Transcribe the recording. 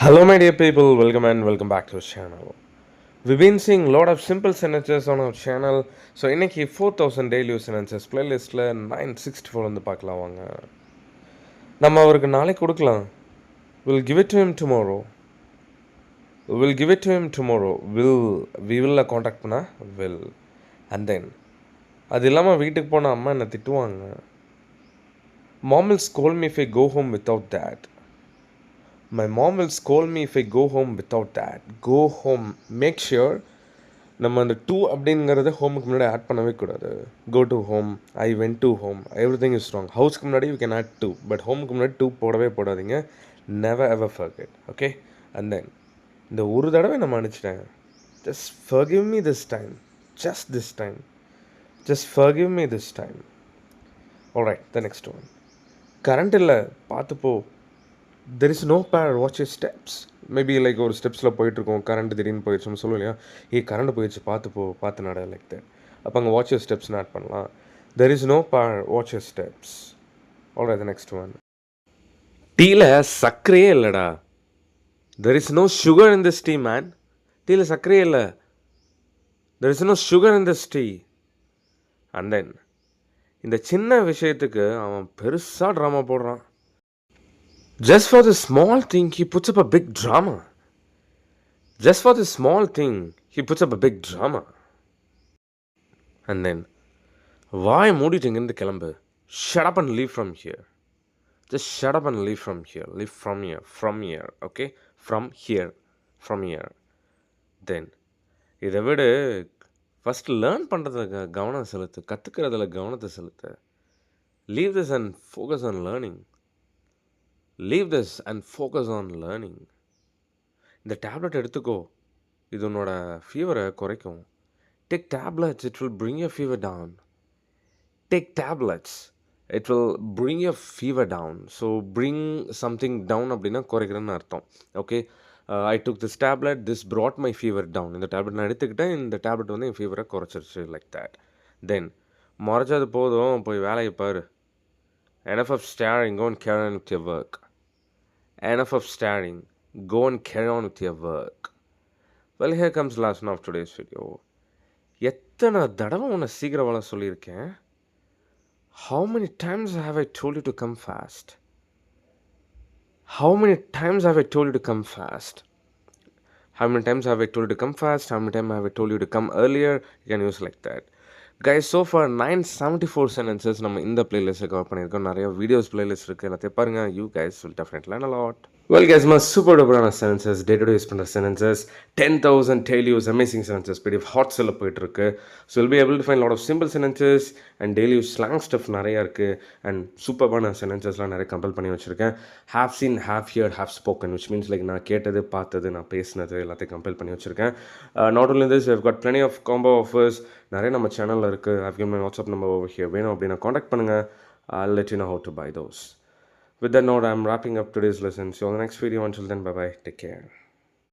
Hello, my dear people. Welcome and welcome back to our channel. We've been seeing a lot of simple sentences on our channel. So, இன்னைக்கு 4000 daily use sentences playlistல 964 வந்து பார்க்கலாம் வாங்க. நம்ம அவருக்கு நாளைக்கு கொடுக்கலாம். We'll give it to him tomorrow. We'll give it to him tomorrow. We will contact பண்ணா will. And then அது இல்லாமல் வீட்டுக்கு போனால் அம்மா என்னை திட்டுவாங்க. Mom will scold me if I go home without that. My mom will scold me if I go home without that. Go home. Make sure நம்ம அந்த டூ அப்படிங்கிறத ஹோமுக்கு முன்னாடி ஆட் பண்ணவே கூடாது. Go to home, I went to home, everything is wrong. ஹவுஸ்க்கு முன்னாடி you can add to, but ஹோமுக்கு முன்னாடி டூ போடவே போடாதீங்க. Never ever forget. Okay. And then இந்த ஒரு தடவை நான் மன்னிச்சிட்டேன். Just forgive me this time. Just this time. Just forgive me this time. Alright, the next one. Current இல்லை, பார்த்துப்போ. There is no power, watch your steps. Maybe like ஒரு ஸ்டெப்ஸில் போயிட்டுருக்கோம், கரண்ட் திடீர்னு போயிடுச்சு சொல்லுவோம் இல்லையா, கரண்ட் போயிடுச்சு பார்த்து நட லைக் தட். அப்போ அங்கே வாட்ச் யூர் ஸ்டெப்ஸ்னு ஆட் பண்ணலாம். There is no power, watch your steps. Alright, the next one. டீயில் சர்க்கரையே இல்லைடா. There is no sugar in this tea man. டீயில் சர்க்கரையே இல்லை. There is no sugar in this tea. And then இந்த சின்ன விஷயத்துக்கு அவன் பெருசாக ட்ராமா போடுறான். Just for the small thing, he puts up a big drama. Just for the small thing, he puts up a big drama. And then, why மூடிட்டு இங்கேருந்து கிளம்பு? Shut up and leave from here. Just shut up and leave from here. Leave from here, okay? From here. Then, இதை விட first learn பண்ணுறதுக்கு கவனம் செலுத்து, கற்றுக்கிறதுல கவனத்தை செலுத்து. Leave this and focus on learning. Leave this and focus on learning. இந்த tablet எடுத்துக்கோ, இது உன்னோட ஃபீவரை குறைக்கும். Take tablets, it will bring your fever down. Take tablets, it will bring your fever down. So bring something down அப்படின்னா குறைக்கிறேன்னு அர்த்தம். Okay, I took this tablet, this brought my fever down. இந்த tablet நான் எடுத்துக்கிட்டேன், இந்த tablet வந்து என் ஃபீவரை குறைச்சிருச்சு, like that. தென் முறைச்சது போதும், போய் வேலையை பாரு. Enough of staring, go and carry on with your work. Enough of staring, go and carry on with your work. Well, here comes the last one of today's video. எத்தனை தடவை உன்னை சீக்கிரம் வளர சொல்லியிருக்கேன்? How many times have I told you to come fast? How many times have I told you to come fast? How many times have I told you to come fast? How many times have I told you to come earlier? You can use like that. Guys, so far 974 sentences நம்ம இந்த பிளேலிஸ்ட்டை cover பண்ணியிருக்கோம். நிறைய videos playlist இருக்குது, எல்லாத்தையும் பாருங்கள். You guys will definitely learn a lot. Well guys, my super duper sentences, day-to-day use பண்ணுற sentences, 10,000 daily use amazing sentences PDF hot sell போயிட்டுருக்கு. So you'll be able to find a lot of simple sentences and daily use slang stuff நிறையா இருக்குது. And சூப்பர்பான sentencesலாம் நிறைய compel பண்ணி வச்சுருக்கேன். Have seen, have heard, have spoken, which means like நான் கேட்டது, பார்த்தது, நான் பேசினது எல்லாத்தையும் கம்பல் பண்ணி வச்சுருக்கேன். Not only this, we've got plenty of combo offers. நிறைய நம்ம சேனலில் இருக்குது. I've given my WhatsApp number over here. வேணும் அப்படின்னா காண்டாக்ட் பண்ணுங்கள். I'll let you know how to buy those. With that note, I'm wrapping up today's lesson. See you on the next video. Until then, bye-bye. Take care.